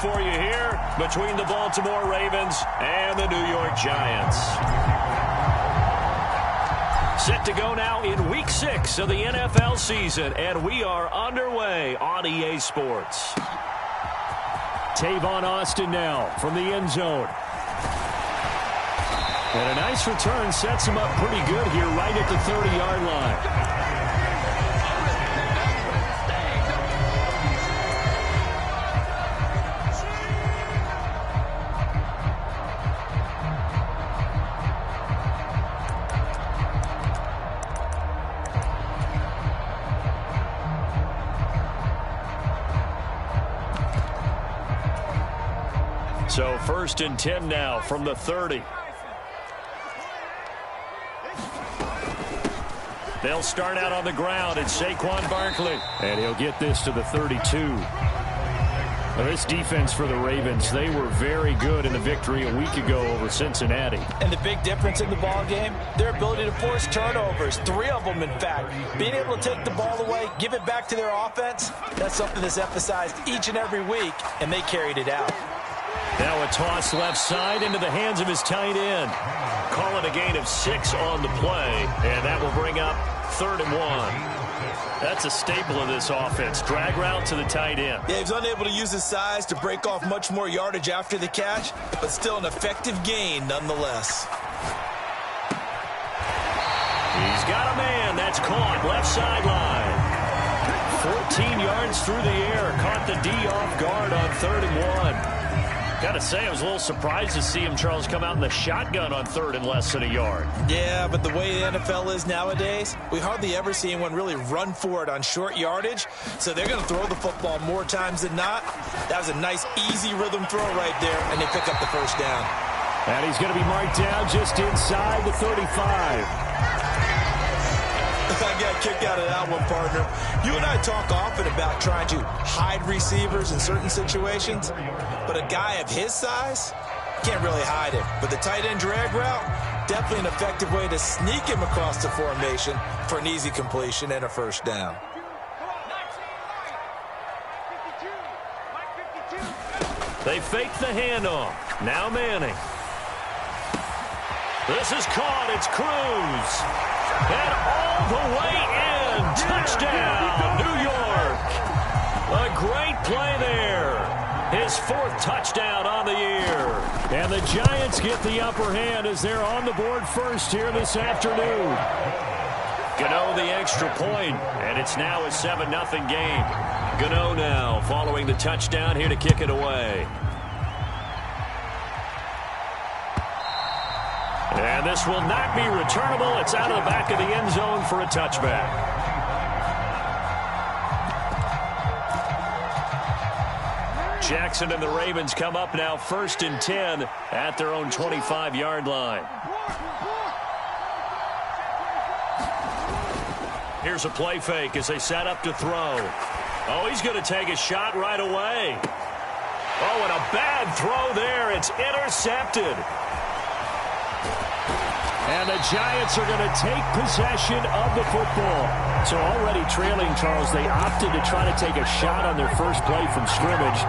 For you here between the Baltimore Ravens and the New York Giants. Set to go now in Week 6 of the NFL season, and we are underway on EA Sports. Tavon Austin now from the end zone. And a nice return sets him up pretty good here right at the 30-yard line. So 1st and 10 now from the 30. They'll start out on the ground. It's Saquon Barkley. And he'll get this to the 32. Now this defense for the Ravens, they were very good in the victory a week ago over Cincinnati. And the big difference in the ball game, their ability to force turnovers. 3 of them, in fact. Being able to take the ball away, give it back to their offense, that's something that's emphasized each and every week, and they carried it out. Now a toss left side into the hands of his tight end. Call it a gain of 6 on the play, and that will bring up 3rd and 1. That's a staple of this offense. Drag route to the tight end. Yeah, he's unable to use his size to break off much more yardage after the catch, but still an effective gain nonetheless. He's got a man. That's caught left sideline. 14 yards through the air. Caught the D off guard on 3rd and 1. Gotta say, I was a little surprised to see him, Charles, come out in the shotgun on 3rd and less than a yard. Yeah, but the way the NFL is nowadays, we hardly ever see anyone really run for it on short yardage. So they're going to throw the football more times than not. That was a nice, easy rhythm throw right there, and they pick up the 1st down. And he's going to be marked down just inside the 35. I got a kick out of that one, partner. You and I talk often about trying to hide receivers in certain situations, but a guy of his size can't really hide him. But the tight end drag route, definitely an effective way to sneak him across the formation for an easy completion and a 1st down. They fake the handoff. Now Manning. This is caught. It's Cruz. And all the way in. Touchdown, New York. A great play there. His 4th touchdown on the year. And the Giants get the upper hand as they're on the board first here this afternoon. Gano the extra point, and it's now a 7-0 game. Gano now following the touchdown here to kick it away. And this will not be returnable. It's out of the back of the end zone for a touchback. Jackson and the Ravens come up now 1st and 10 at their own 25-yard line. Here's a play fake as they set up to throw. Oh, he's going to take a shot right away. Oh, and a bad throw there. It's intercepted. And the Giants are going to take possession of the football. So already trailing, Charles, they opted to try to take a shot on their first play from scrimmage.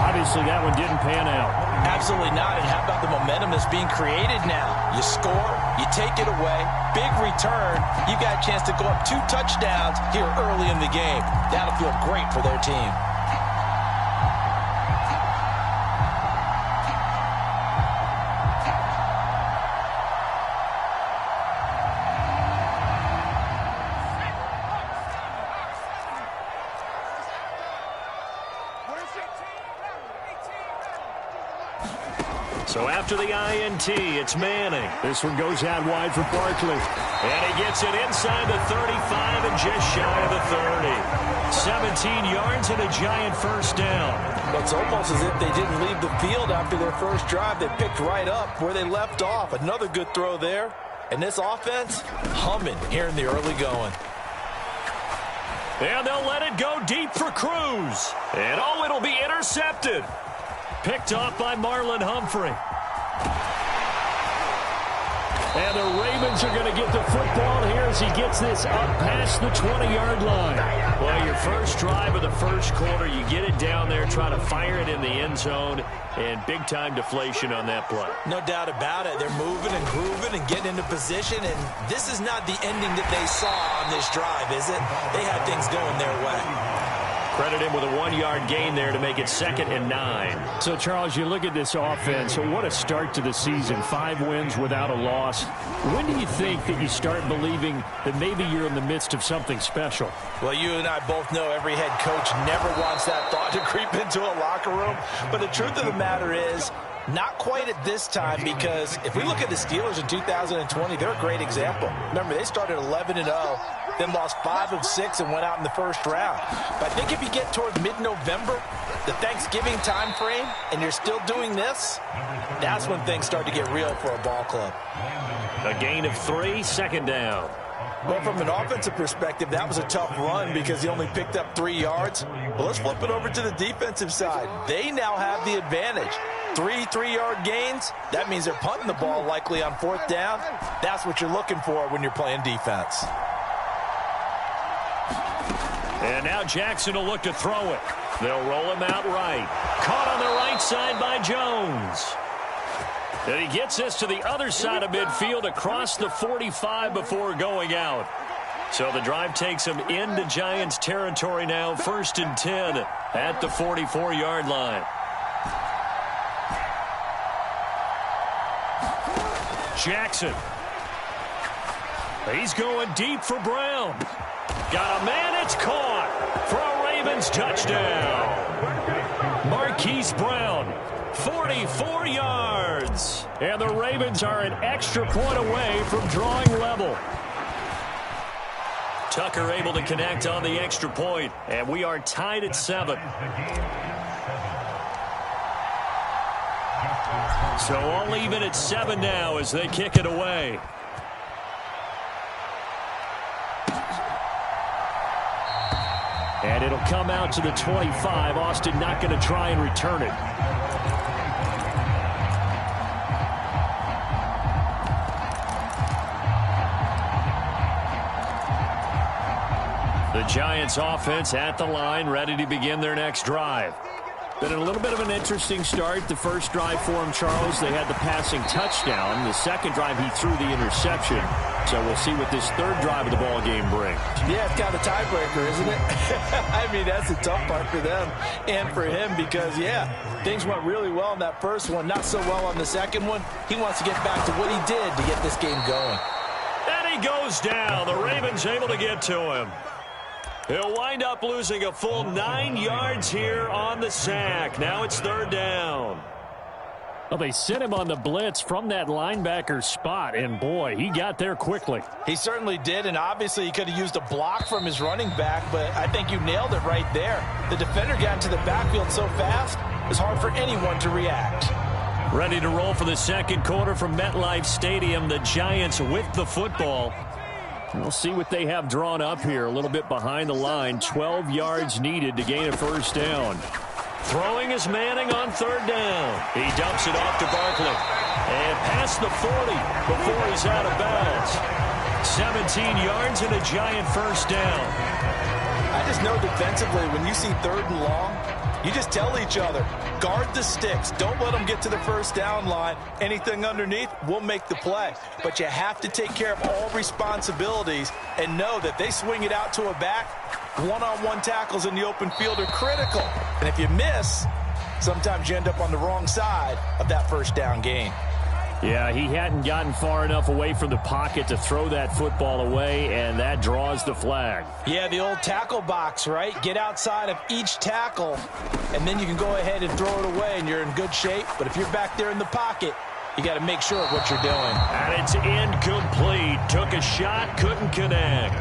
Obviously, that one didn't pan out. Absolutely not. And how about the momentum that's being created now? You score, you take it away, big return. You've got a chance to go up 2 touchdowns here early in the game. That'll feel great for their team. So after the INT, it's Manning. This one goes out wide for Barkley. And he gets it inside the 35 and just shy of the 30. 17 yards and a Giant 1st down. Well, it's almost as if they didn't leave the field after their first drive. They picked right up where they left off. Another good throw there. And this offense, humming here in the early going. And they'll let it go deep for Cruz. And oh, it'll be intercepted. Picked off by Marlon Humphrey. And the Ravens are going to get the football here as he gets this up past the 20-yard line. Well, your first drive of the first quarter, you get it down there, try to fire it in the end zone, and big-time deflation on that play. No doubt about it. They're moving and grooving and getting into position, and this is not the ending that they saw on this drive, is it? They had things going their way. Credit him with a 1-yard gain there to make it 2nd and 9. So, Charles, you look at this offense. What a start to the season. 5 wins without a loss. When do you think that you start believing that maybe you're in the midst of something special? Well, you and I both know every head coach never wants that thought to creep into a locker room. But the truth of the matter is, not quite at this time, because if we look at the Steelers in 2020, they're a great example. Remember, they started 11-0, then lost 5 of 6 and went out in the first round. But I think if you get toward mid-November, the Thanksgiving time frame, and you're still doing this, that's when things start to get real for a ball club. A gain of 3, 2nd down. Well, from an offensive perspective, that was a tough run because he only picked up 3 yards. Well, let's flip it over to the defensive side. They now have the advantage. 3 3-yard gains, that means they're punting the ball likely on 4th down. That's what you're looking for when you're playing defense. And now Jackson will look to throw it. They'll roll him out right. Caught on the right side by Jones. And he gets us to the other side of midfield across the 45 before going out. So the drive takes him into Giants territory now, 1st and 10 at the 44-yard line. Jackson. He's going deep for Brown. Got a man, it's caught for a Ravens touchdown. Marquise Brown, 44 yards. And the Ravens are an extra point away from drawing level. Tucker able to connect on the extra point, and we are tied at 7. So all even at 7 now as they kick it away. And it'll come out to the 25. Austin not going to try and return it. The Giants offense at the line, ready to begin their next drive. Been a little bit of an interesting start. The first drive for him, Charles, they had the passing touchdown. The second drive, he threw the interception. So we'll see what this third drive of the ball game brings. Yeah, it's kind of a tiebreaker, isn't it? I mean, that's the tough part for them and for him because, yeah, things went really well in that first one, not so well on the second one. He wants to get back to what he did to get this game going. And he goes down. The Ravens able to get to him. He'll wind up losing a full 9 yards here on the sack. Now it's 3rd down. Well, they sent him on the blitz from that linebacker spot, and boy, he got there quickly. He certainly did, and obviously he could have used a block from his running back, but I think you nailed it right there. The defender got into the backfield so fast, it's hard for anyone to react. Ready to roll for the second quarter from MetLife Stadium. The Giants with the football. We'll see what they have drawn up here. A little bit behind the line. 12 yards needed to gain a first down. Throwing is Manning on 3rd down. He dumps it off to Barkley. And past the 40 before he's out of bounds. 17 yards and a Giant first down. I just know defensively, when you see 3rd and long, you just tell each other, guard the sticks. Don't let them get to the first down line. Anything underneath will make the play. But you have to take care of all responsibilities and know that they swing it out to a back. One-on-one tackles in the open field are critical. And if you miss, sometimes you end up on the wrong side of that first down gain. Yeah, he hadn't gotten far enough away from the pocket to throw that football away, and that draws the flag. Yeah, the old tackle box, right? Get outside of each tackle, and then you can go ahead and throw it away, and you're in good shape. But if you're back there in the pocket, you got to make sure of what you're doing. And it's incomplete. Took a shot, couldn't connect.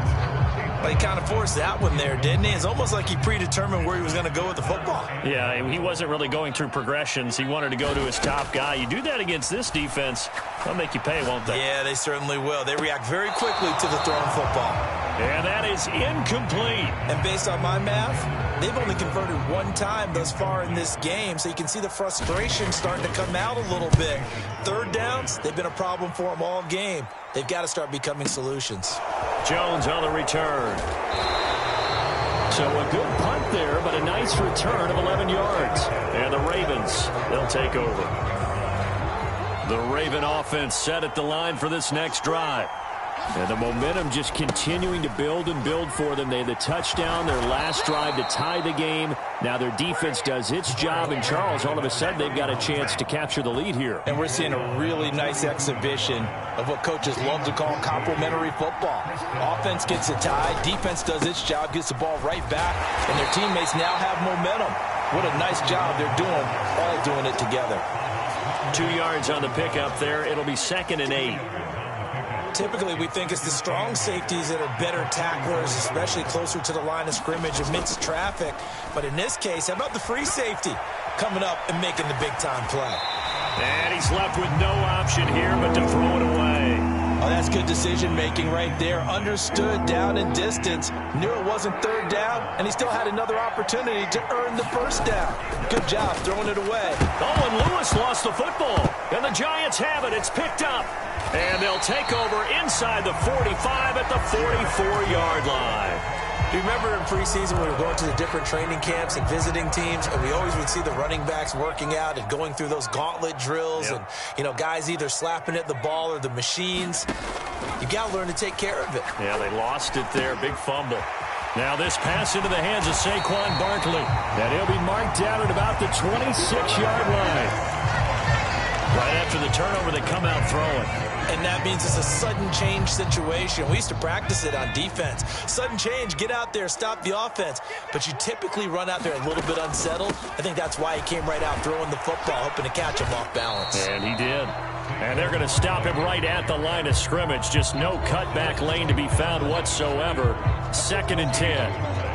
Well, he kind of forced that one there, didn't he? It's almost like he predetermined where he was going to go with the football. Yeah, he wasn't really going through progressions. He wanted to go to his top guy. You do that against this defense, they'll make you pay, won't they? Yeah, they certainly will. They react very quickly to the thrown football. And that is incomplete. And based on my math, they've only converted one time thus far in this game, so you can see the frustration starting to come out a little bit. Third downs, they've been a problem for them all game. They've got to start becoming solutions. Jones on the return. So a good punt there, but a nice return of 11 yards. And the Ravens, they'll take over. The Raven offense set at the line for this next drive. And the momentum just continuing to build and build for them. They had the touchdown, their last drive to tie the game. Now their defense does its job, and Charles, all of a sudden, they've got a chance to capture the lead here. And we're seeing a really nice exhibition of what coaches love to call complementary football. Offense gets a tie, defense does its job, gets the ball right back, and their teammates now have momentum. What a nice job they're doing, all doing it together. 2 yards on the pickup there. It'll be 2nd and 8. Typically, we think it's the strong safeties that are better tacklers, especially closer to the line of scrimmage amidst traffic. But in this case, how about the free safety coming up and making the big-time play? And he's left with no option here but to throw it away. Oh, that's good decision-making right there. Understood down and distance. Knew it wasn't third down, and he still had another opportunity to earn the first down. Good job throwing it away. Oh, and Lewis lost the football. And the Giants have it. It's picked up. And they'll take over inside the 45 at the 44-yard line. Do you remember in preseason when we were going to the different training camps and visiting teams, and we always would see the running backs working out and going through those gauntlet drills, and, you know, guys either slapping at the ball or the machines. You got to learn to take care of it. Yeah, they lost it there. Big fumble. Now this pass into the hands of Saquon Barkley. And he'll be marked down at about the 26-yard line. Right after the turnover, they come out throwing. And that means it's a sudden change situation. We used to practice it on defense. Sudden change, get out there, stop the offense. But you typically run out there a little bit unsettled. I think that's why he came right out throwing the football, hoping to catch him off balance. And he did. And they're going to stop him right at the line of scrimmage. Just no cutback lane to be found whatsoever. 2nd and 10.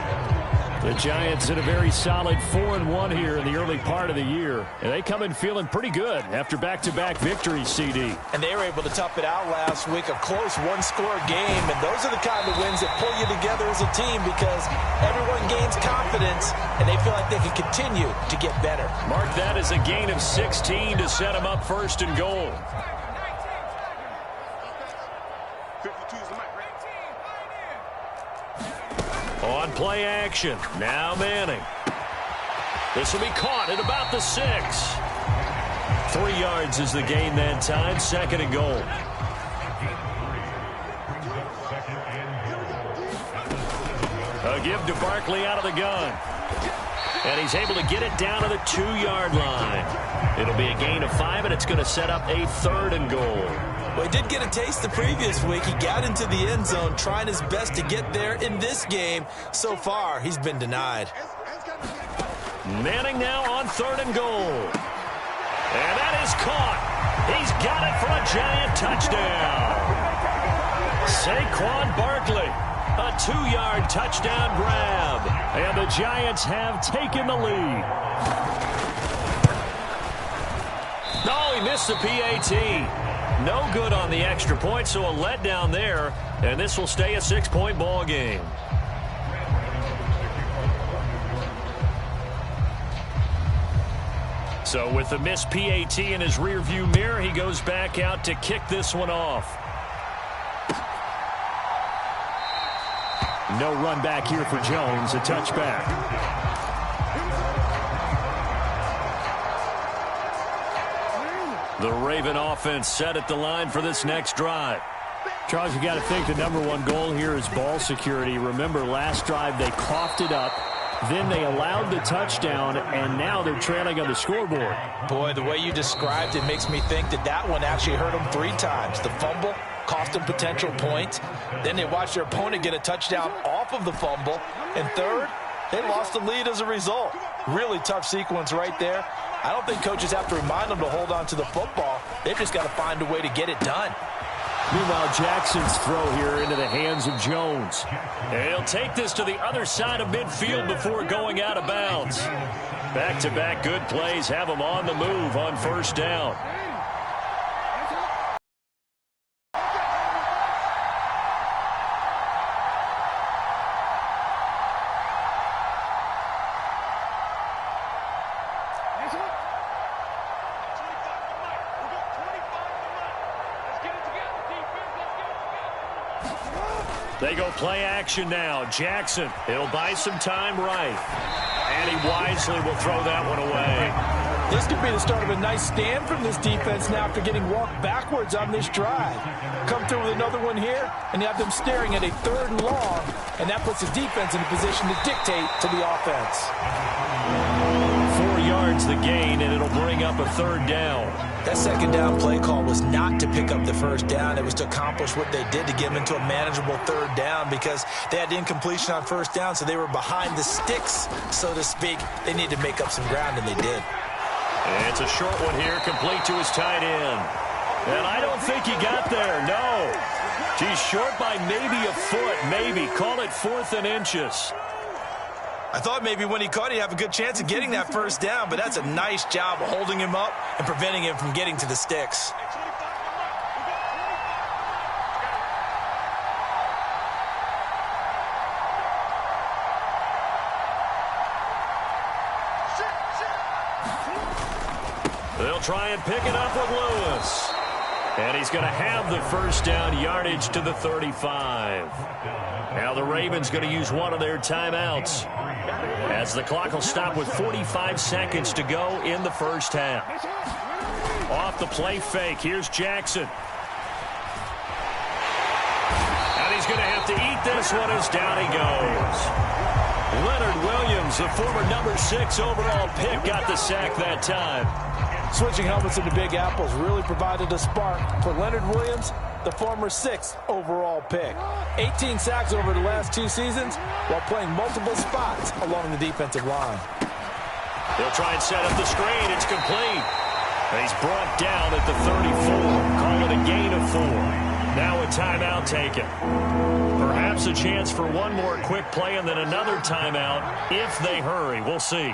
The Giants in a very solid 4-1 here in the early part of the year. And they come in feeling pretty good after back-to-back victories, CD. And they were able to tough it out last week, a close one-score game. And those are the kind of wins that pull you together as a team because everyone gains confidence and they feel like they can continue to get better. Mark that as a gain of 16 to set them up 1st and goal. On play action. Now Manning. This will be caught at about the 6. 3 yards is the gain that time. 2nd and goal. A give to Barkley out of the gun. And he's able to get it down to the 2-yard line. It'll be a gain of 5, and it's going to set up a 3rd and goal. Well, he did get a taste the previous week. He got into the end zone, trying his best to get there in this game. So far, he's been denied. Manning now on 3rd and goal. And that is caught. He's got it for a Giant touchdown. Saquon Barkley, a 2-yard touchdown grab. And the Giants have taken the lead. No, he missed the PAT. No good on the extra point, so a letdown there, and this will stay a 6-point ball game. So with the missed PAT in his rearview mirror, he goes back out to kick this one off. No run back here for Jones, a touchback. The Raven offense set at the line for this next drive. Charles, you got to think the #1 goal here is ball security. Remember, last drive they coughed it up. Then they allowed the touchdown, and now they're trailing on the scoreboard. Boy, the way you described it makes me think that that one actually hurt them 3 times. The fumble cost them potential points. Then they watched their opponent get a touchdown off of the fumble. And third, they lost the lead as a result. Really tough sequence right there. I don't think coaches have to remind them to hold on to the football. They've just got to find a way to get it done. Meanwhile, Jackson's throw here into the hands of Jones. And he'll take this to the other side of midfield before going out of bounds. Back-to-back good plays have him on the move on 1st down. They go play action now. Jackson, he'll buy some time right. And he wisely will throw that one away. This could be the start of a nice stand from this defense now after getting walked backwards on this drive. Come through with another one here, and you have them staring at a 3rd and long, and that puts the defense in a position to dictate to the offense. 4 yards the gain, and it'll bring up a 3rd down. That 2nd down play call was not to pick up the 1st down. It was to accomplish what they did to get them into a manageable 3rd down because they had incompletion on 1st down, so they were behind the sticks, so to speak. They needed to make up some ground, and they did. And it's a short one here, complete to his tight end. And I don't think he got there, no. He's short by maybe a foot, maybe. Call it 4th and inches. I thought maybe when he caught it, he'd have a good chance of getting that 1st down, but that's a nice job of holding him up and preventing him from getting to the sticks. They'll try and pick it up with Lewis. And he's going to have the 1st down, yardage to the 35. Now the Ravens going to use one of their timeouts, as the clock will stop with 45 seconds to go in the 1st half. Off the play fake, here's Jackson. And he's going to have to eat this one as down he goes. Leonard Williams, the former number 6 overall pick, got the sack that time. Switching helmets into Big Apples really provided a spark for Leonard Williams, the former 6th overall pick. 18 sacks over the last 2 seasons while playing multiple spots along the defensive line. They'll try and set up the screen. It's complete. He's brought down at the 34. Call it a gain of 4. Now a timeout taken. Perhaps a chance for one more quick play and then another timeout if they hurry. We'll see.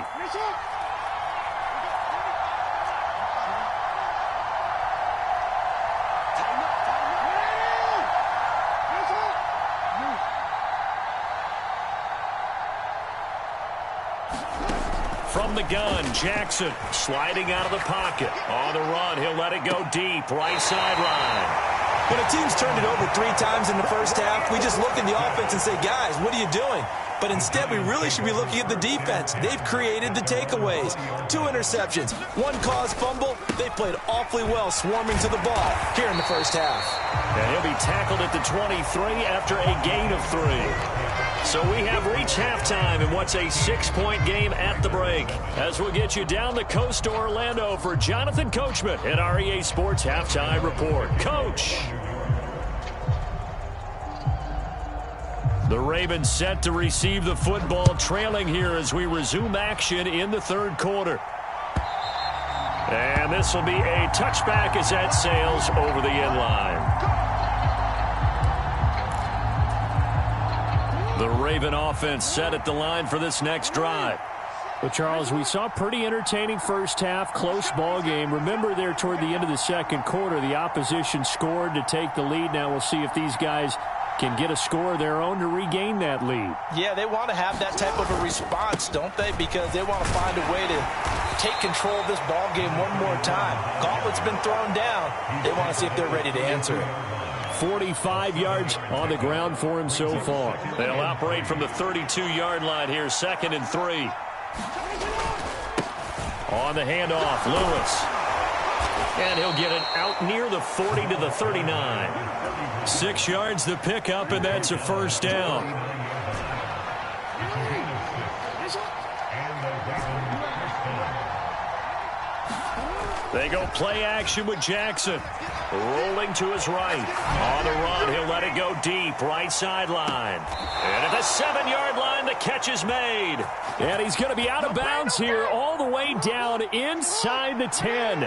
From the gun, Jackson sliding out of the pocket. On the run, he'll let it go deep, right sideline. When a team's turned it over 3 times in the 1st half, we just look at the offense and say, guys, what are you doing? But instead, we really should be looking at the defense. They've created the takeaways. 2 interceptions, 1 caused fumble. They played awfully well swarming to the ball here in the 1st half. And he'll be tackled at the 23 after a gain of 3. So we have reached halftime in what's a 6-point game at the break. As we'll get you down the coast to Orlando for Jonathan Coachman at our EA Sports Halftime Report. Coach! The Ravens set to receive the football, trailing here as we resume action in the 3rd quarter. And this will be a touchback as that sails over the end line. The Raven offense set at the line for this next drive. Well, Charles, we saw a pretty entertaining 1st half, close ball game. Remember there toward the end of the 2nd quarter, the opposition scored to take the lead. Now we'll see if these guys can get a score of their own to regain that lead. Yeah, they want to have that type of a response, don't they? Because they want to find a way to take control of this ball game one more time. Gauntlet's been thrown down. They want to see if they're ready to answer it. 45 yards on the ground for him so far. They'll operate from the 32-yard line here, 2nd and 3. On the handoff, Lewis. And he'll get it out near the 40 to the 39. 6 yards the pickup, and that's a 1st down. They go play action with Jackson. Rolling to his right. On the run, he'll let it go deep, right sideline. And at the 7-yard line, the catch is made. And he's going to be out of bounds here all the way down inside the 10.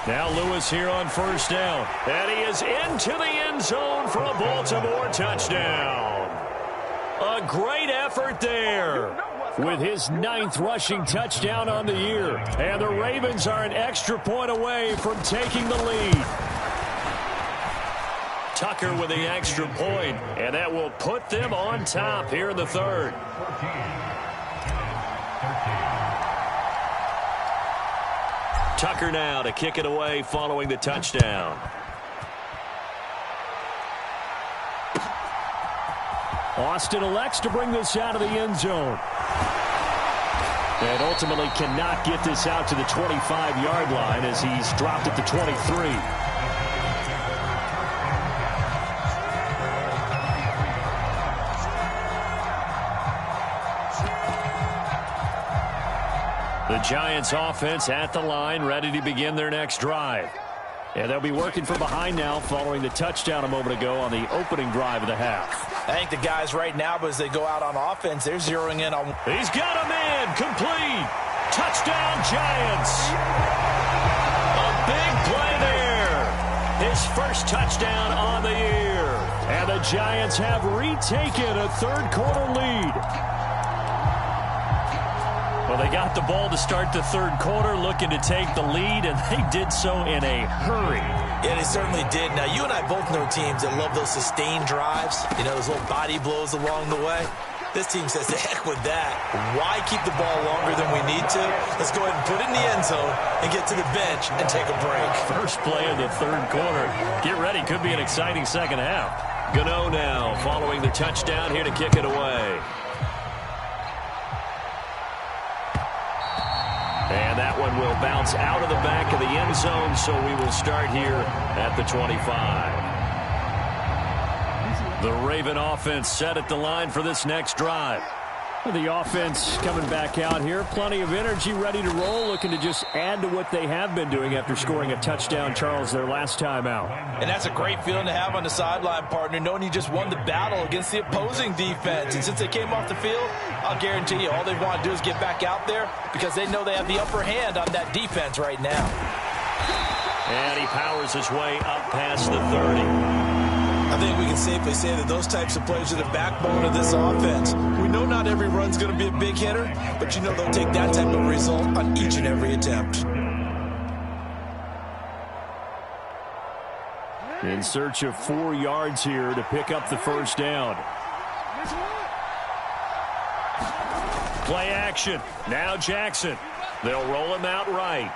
Now Lewis here on 1st down. And he is into the end zone for a Baltimore touchdown. A great effort there, with his 9th rushing touchdown on the year. And the Ravens are an extra point away from taking the lead. Tucker with the extra point, and that will put them on top here in the 3rd. Tucker now to kick it away following the touchdown. Austin elects to bring this out of the end zone. And ultimately cannot get this out to the 25-yard line as he's dropped at the 23. The Giants offense at the line, ready to begin their next drive. And they'll be working from behind now following the touchdown a moment ago on the opening drive of the half. I think the guys right now, as they go out on offense, they're zeroing in on... He's got a man, complete. Touchdown, Giants. A big play there. His first touchdown on the year. And the Giants have retaken a third-quarter lead. Well, they got the ball to start the third quarter, looking to take the lead, and they did so in a hurry. Yeah, they certainly did. Now, you and I both know teams that love those sustained drives, you know, those little body blows along the way. This team says, the heck with that. Why keep the ball longer than we need to? Let's go ahead and put it in the end zone and get to the bench and take a break. First play of the third quarter. Get ready. Could be an exciting second half. Gano now following the touchdown here to kick it away. And that one will bounce out of the back of the end zone, so we will start here at the 25. The Raven offense set at the line for this next drive. The offense coming back out here. Plenty of energy, ready to roll, looking to just add to what they have been doing after scoring a touchdown, Charles, their last time out. And that's a great feeling to have on the sideline, partner, knowing you just won the battle against the opposing defense. And since they came off the field, I'll guarantee you all they want to do is get back out there because they know they have the upper hand on that defense right now. And he powers his way up past the 30. I think we can safely say that those types of plays are the backbone of this offense. We know not every run's going to be a big hitter, but you know they'll take that type of result on each and every attempt. In search of 4 yards here to pick up the first down. Play action. Now Jackson. They'll roll him out right.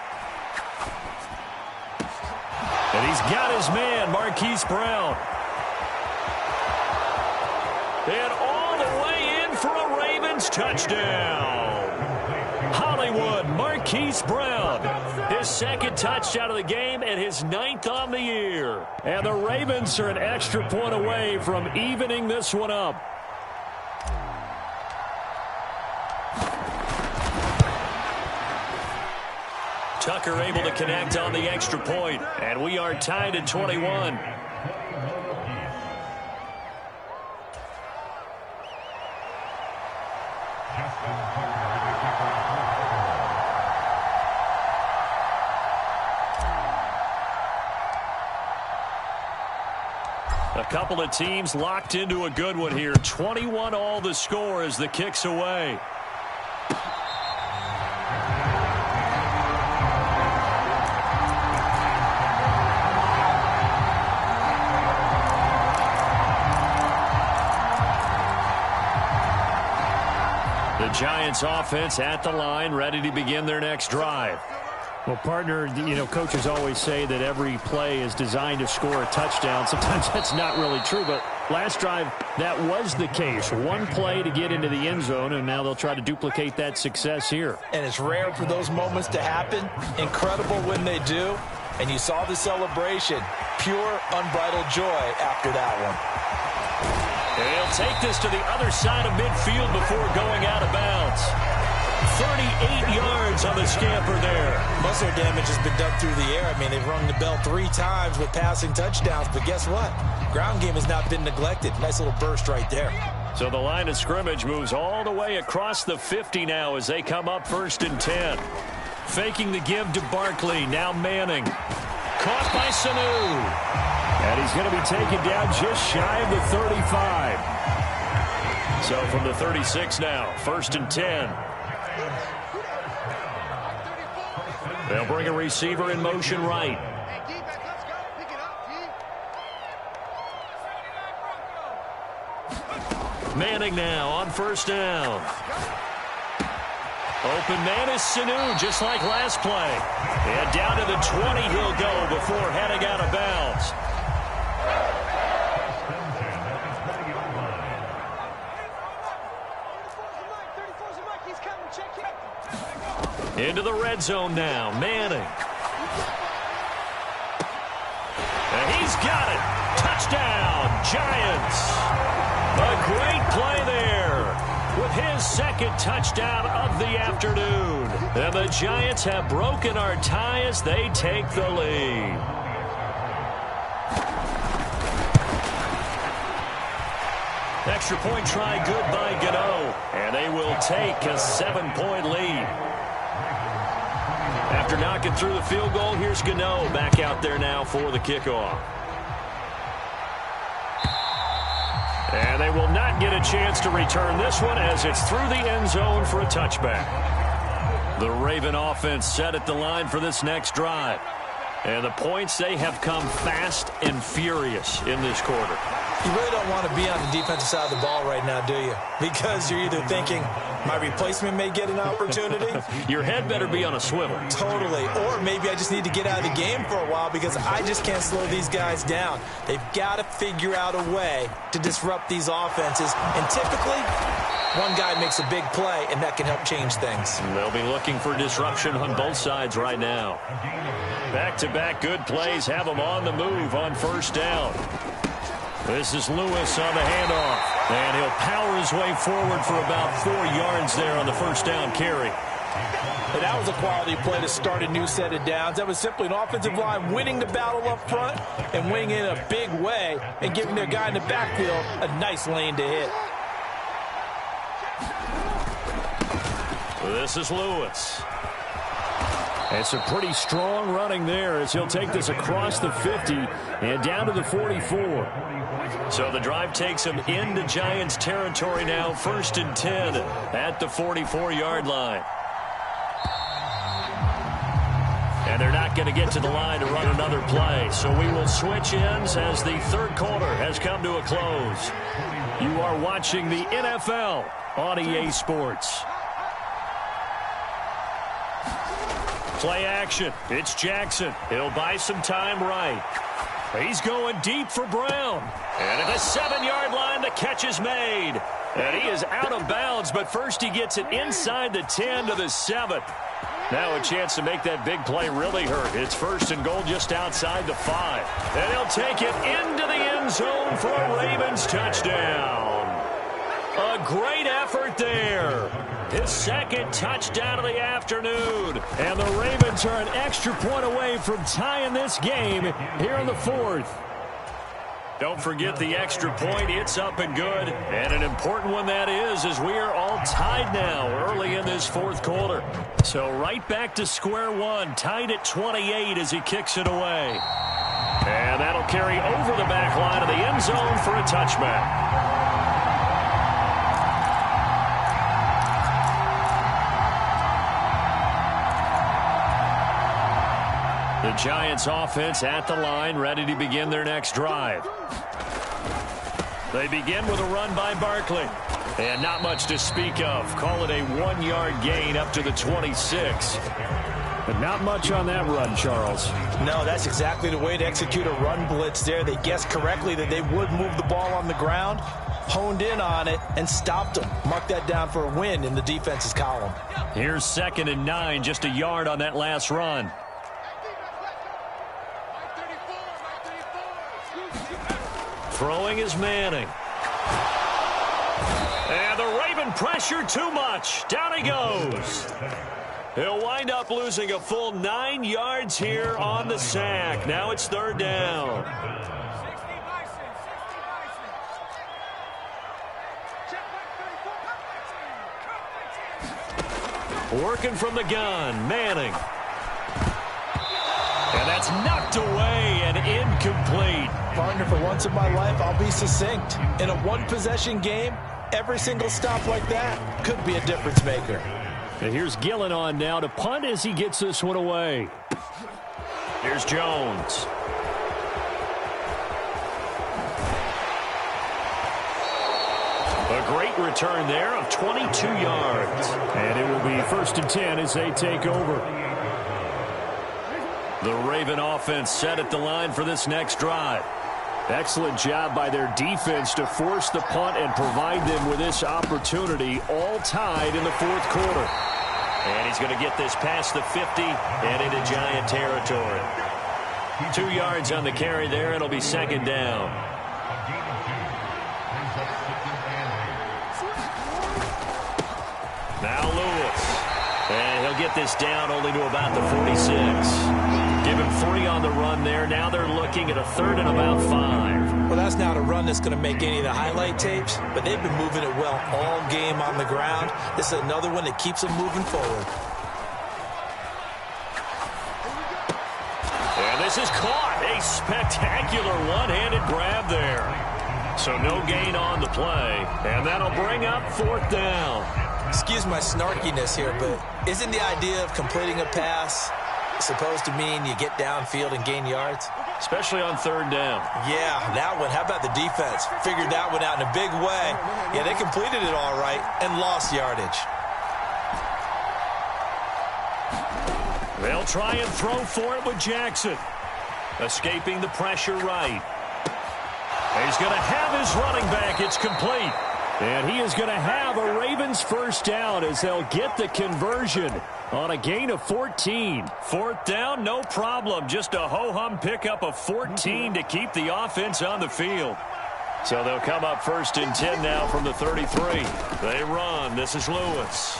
And he's got his man, Marquise Brown. And all the way in for a Ravens touchdown. Hollywood, Marquise Brown. His second touchdown of the game and his 9th on the year. And the Ravens are an extra point away from evening this one up. Tucker able to connect on the extra point. And we are tied at 21. A couple of teams locked into a good one here. 21 all the score as the kick's away. The Giants offense at the line, ready to begin their next drive. Well, partner, you know, coaches always say that every play is designed to score a touchdown. Sometimes that's not really true, but last drive, that was the case. One play to get into the end zone, and now they'll try to duplicate that success here. And it's rare for those moments to happen. Incredible when they do. And you saw the celebration. Pure, unbridled joy after that one. And he'll take this to the other side of midfield before going out of bounds. 38 yards on the scamper there. Most of their damage has been done through the air. I mean, they've rung the bell 3 times with passing touchdowns, but guess what? Ground game has not been neglected. Nice little burst right there. So the line of scrimmage moves all the way across the 50 now as they come up 1st and 10. Faking the give to Barkley. Now Manning. Caught by Sanu. And he's going to be taken down just shy of the 35. So from the 36 now, 1st and 10. They'll bring a receiver in motion right. Manning now on 1st down. Open man is Sanu, just like last play. And down to the 20 he'll go before heading out of bounds. Into the red zone now, Manning. And he's got it. Touchdown, Giants. A great play there with his second touchdown of the afternoon. And the Giants have broken our tie as they take the lead. Extra point try good by Gano. And they will take a 7-point lead. After knocking through the field goal, here's Gano back out there now for the kickoff. And they will not get a chance to return this one as it's through the end zone for a touchback. The Raven offense set at the line for this next drive. And the points, they have come fast and furious in this quarter. You really don't want to be on the defensive side of the ball right now, do you? Because you're either thinking, my replacement may get an opportunity. Your head better be on a swivel. Totally. Or maybe I just need to get out of the game for a while because I just can't slow these guys down. They've got to figure out a way to disrupt these offenses. And typically, one guy makes a big play, and that can help change things. They'll be looking for disruption on both sides right now. Back-to-back good plays have them on the move on first down. This is Lewis on the handoff. And he'll power his way forward for about 4 yards there on the first down carry. And that was a quality play to start a new set of downs. That was simply an offensive line winning the battle up front and winning in a big way and giving their guy in the backfield a nice lane to hit. This is Lewis. It's a pretty strong running there as he'll take this across the 50 and down to the 44. So the drive takes him into Giants territory now, 1st and 10 at the 44-yard line. And they're not going to get to the line to run another play. So we will switch ends as the third quarter has come to a close. You are watching the NFL on EA Sports. Play action. It's Jackson. He'll buy some time right. He's going deep for Brown. And at the 7-yard line, the catch is made. And he is out of bounds, but first he gets it inside the 10 to the 7. Now a chance to make that big play really hurt. It's 1st and goal just outside the 5. And he'll take it into the end zone for a Ravens touchdown. A great effort there. His second touchdown of the afternoon. And the Ravens are an extra point away from tying this game here in the 4th. Don't forget the extra point. It's up and good. And an important one that is, as we are all tied now early in this 4th quarter. So right back to square one, tied at 28 as he kicks it away. And that'll carry over the back line of the end zone for a touchback. The Giants offense at the line, ready to begin their next drive. They begin with a run by Barkley. And not much to speak of. Call it a 1-yard gain up to the 26. But not much on that run, Charles. No, that's exactly the way to execute a run blitz there. They guessed correctly that they would move the ball on the ground, honed in on it, and stopped them. Mark that down for a win in the defense's column. Here's 2nd and 9, just a yard on that last run. Throwing is Manning. And the Raven pressure too much. Down he goes. He'll wind up losing a full 9 yards here on the sack. Now it's 3rd down. Working from the gun, Manning. And that's knocked away and incomplete. Partner, for once in my life, I'll be succinct. In a one-possession game, every single stop like that could be a difference maker. And here's Gillen on now to punt as he gets this one away. Here's Jones. A great complete return there of 22 yards. And it will be 1st and 10 as they take over. The Raven offense set at the line for this next drive. Excellent job by their defense to force the punt and provide them with this opportunity, all tied in the 4th quarter. And he's going to get this past the 50 and into Giant territory. 2 yards on the carry there. It'll be 2nd down. Now Lewis. And he'll get this down only to about the 46. Give him 3 on the run there. Now they're looking at a 3rd and about 5. Well, that's not a run that's going to make any of the highlight tapes, but they've been moving it well all game on the ground. This is another one that keeps them moving forward. And this is caught. A spectacular one-handed grab there. So no gain on the play, and that'll bring up 4th down. Excuse my snarkiness here, but isn't the idea of completing a pass supposed to mean you get downfield and gain yards? Especially on 3rd down. Yeah, that one. How about the defense? Figured that one out in a big way. Yeah, they completed it all right and lost yardage. They'll try and throw for it with Jackson. Escaping the pressure right. He's going to have his running back. It's complete. And he is going to have a Ravens 1st down as they'll get the conversion on a gain of 14. 4th down, no problem. Just a ho-hum pickup of 14 to keep the offense on the field. So they'll come up 1st and 10 now from the 33. They run. This is Lewis.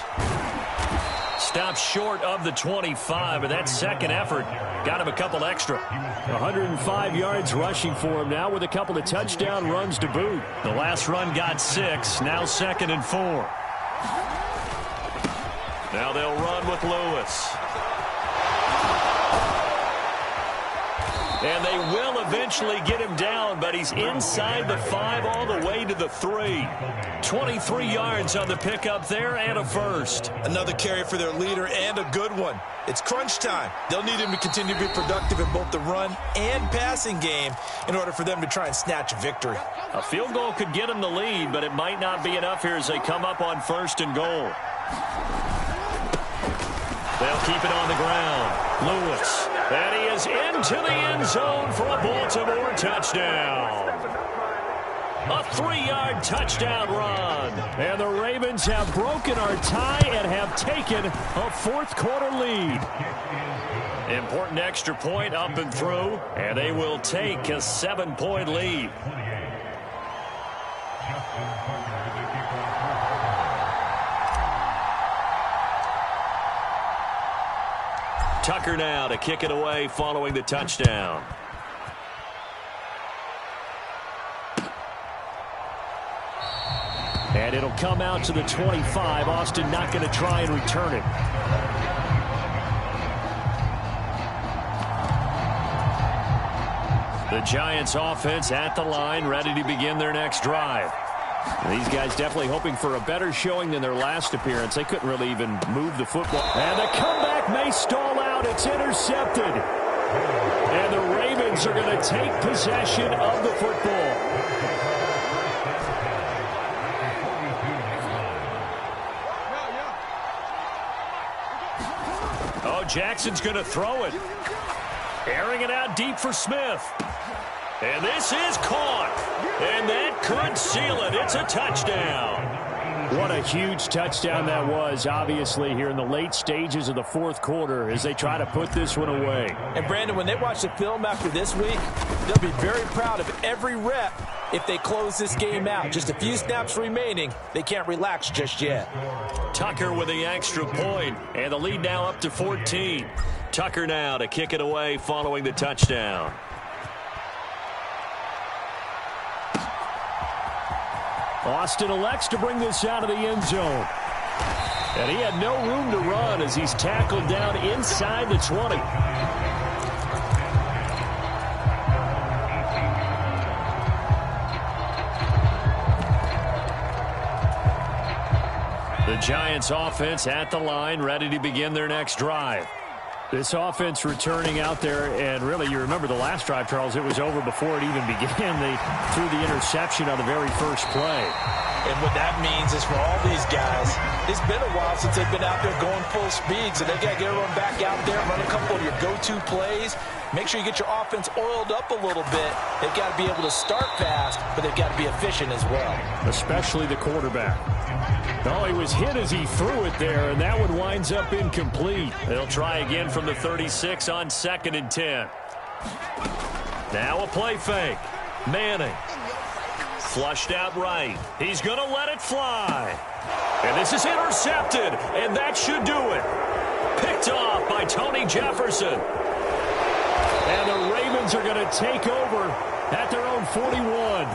Stops short of the 25, but that second effort got him a couple extra. 105 yards rushing for him now with a couple of touchdown runs to boot. The last run got 6, now 2nd and 4. Now they'll run with Lewis. And they will eventually get him down, but he's inside the 5 all the way to the 3. 23 yards on the pickup there and a 1st. Another carry for their leader and a good one. It's crunch time. They'll need him to continue to be productive in both the run and passing game in order for them to try and snatch a victory. A field goal could get them the lead, but it might not be enough here as they come up on 1st and goal. They'll keep it on the ground. Lewis. And he is into the end zone for a Baltimore touchdown. A 3-yard touchdown run. And the Ravens have broken our tie and have taken a 4th quarter lead. Important extra point up and through, and they will take a 7-point lead. Tucker now to kick it away following the touchdown. And it'll come out to the 25. Austin not going to try and return it. The Giants offense at the line, ready to begin their next drive. These guys definitely hoping for a better showing than their last appearance. They couldn't really even move the football. And the comeback may stall out. It's intercepted. And the Ravens are going to take possession of the football. Oh, Jackson's going to throw it. Airing it out deep for Smith. And this is caught. And that could seal it. It's a touchdown. What a huge touchdown that was, obviously, here in the late stages of the 4th quarter as they try to put this one away. And, Brandon, when they watch the film after this week, they'll be very proud of every rep if they close this game out. Just a few snaps remaining. They can't relax just yet. Tucker with the extra point, and the lead now up to 14. Tucker now to kick it away following the touchdown. Austin elects to bring this out of the end zone. And he had no room to run as he's tackled down inside the 20. The Giants offense at the line, ready to begin their next drive. This offense returning out there, and really, you remember the last drive, Charles, it was over before it even began. They threw the interception on the very first play. And what that means is for all these guys, it's been a while since they've been out there going full speed, so they've got to get everyone back out there, run a couple of your go-to plays. Make sure you get your offense oiled up a little bit. They've got to be able to start fast, but they've got to be efficient as well. Especially the quarterback. Oh, he was hit as he threw it there, and that one winds up incomplete. They'll try again from the 36 on 2nd and 10. Now a play fake. Manning. Flushed out right. He's going to let it fly. And this is intercepted, and that should do it. Picked off by Tony Jefferson. And the Ravens are going to take over at their own 41.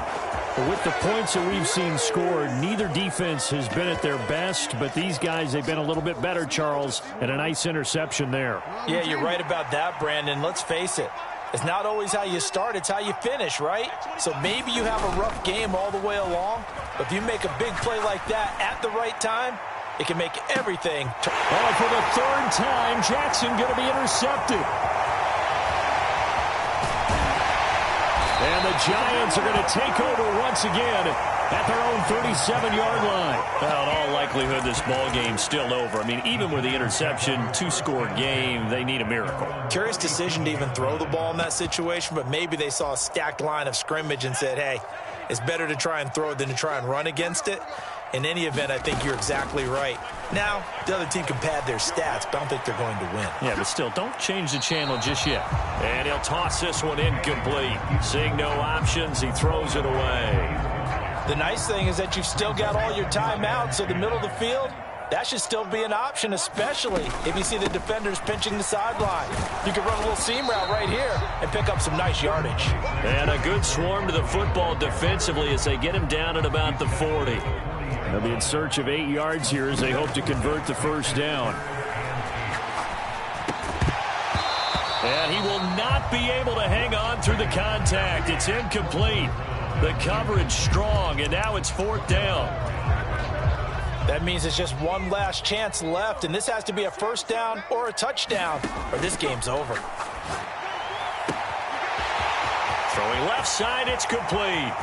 With the points that we've seen scored, neither defense has been at their best, but these guys, they've been a little bit better, Charles, and a nice interception there. Yeah, you're right about that, Brandon. Let's face it. It's not always how you start, it's how you finish, right? So maybe you have a rough game all the way along, but if you make a big play like that at the right time, it can make everything. Oh, for the 3rd time, Jackson going to be intercepted. And the Giants are going to take over once again at their own 37-yard line. Well, in all likelihood, this ball game's still over. I mean, even with the interception, 2-score game, they need a miracle. Curious decision to even throw the ball in that situation, but maybe they saw a stacked line of scrimmage and said, hey, it's better to try and throw it than to try and run against it. In any event, I think you're exactly right. Now, the other team can pad their stats, but I don't think they're going to win. Yeah, but still, don't change the channel just yet. And he'll toss this one incomplete. Seeing no options, he throws it away. The nice thing is that you've still got all your timeouts, so the middle of the field, that should still be an option, especially if you see the defenders pinching the sideline. You can run a little seam route right here and pick up some nice yardage. And a good swarm to the football defensively as they get him down at about the 40. They'll be in search of 8 yards here as they hope to convert the first down. And he will not be able to hang on through the contact. It's incomplete. The coverage strong, and now it's 4th down. That means it's just one last chance left, and this has to be a first down or a touchdown, or this game's over. Throwing left side, it's complete.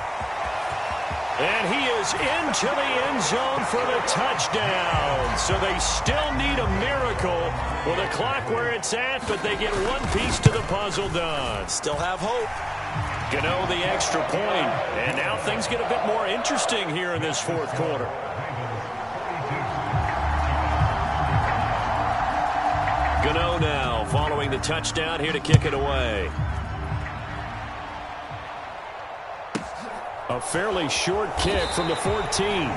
And he is into the end zone for the touchdown. So they still need a miracle with the clock where it's at, but they get one piece to the puzzle done. Still have hope. Gano the extra point. And now things get a bit more interesting here in this 4th quarter. Gano now following the touchdown here to kick it away. A fairly short kick from the 14.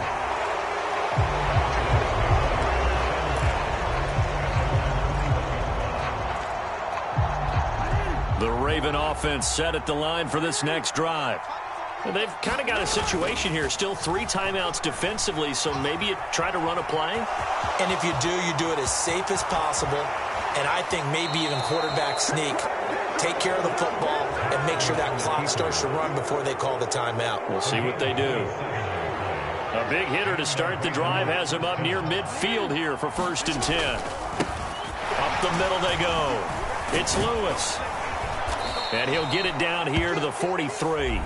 The Raven offense set at the line for this next drive. They've kind of got a situation here. Still 3 timeouts defensively, so maybe you try to run a play. And if you do it as safe as possible. And I think maybe even quarterback sneak. Take care of the football and make sure that clock starts to run before they call the timeout. We'll see what they do. A big hitter to start the drive has him up near midfield here for 1st and 10. Up the middle they go. It's Lewis. And he'll get it down here to the 43.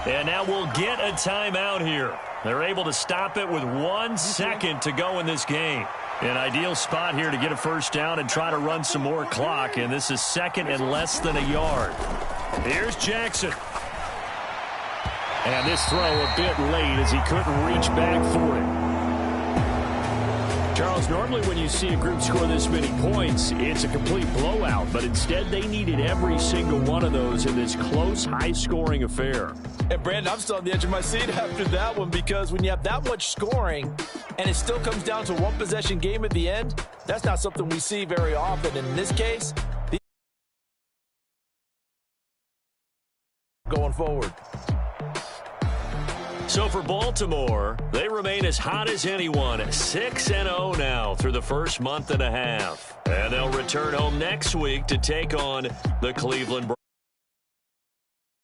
And now we'll get a timeout here. They're able to stop it with 1 second to go in this game. An ideal spot here to get a first down and try to run some more clock. And this is 2nd and less than a yard. Here's Jackson. And this throw a bit late as he couldn't reach back for it. Charles, normally when you see a group score this many points, it's a complete blowout. But instead, they needed every single one of those in this close, high-scoring affair. And, Brandon, I'm still on the edge of my seat after that one because when you have that much scoring and it still comes down to a one-possession game at the end, that's not something we see very often. And in this case, going forward. So for Baltimore, they remain as hot as anyone, 6-0 now through the first month and a half. And they'll return home next week to take on the Cleveland Browns.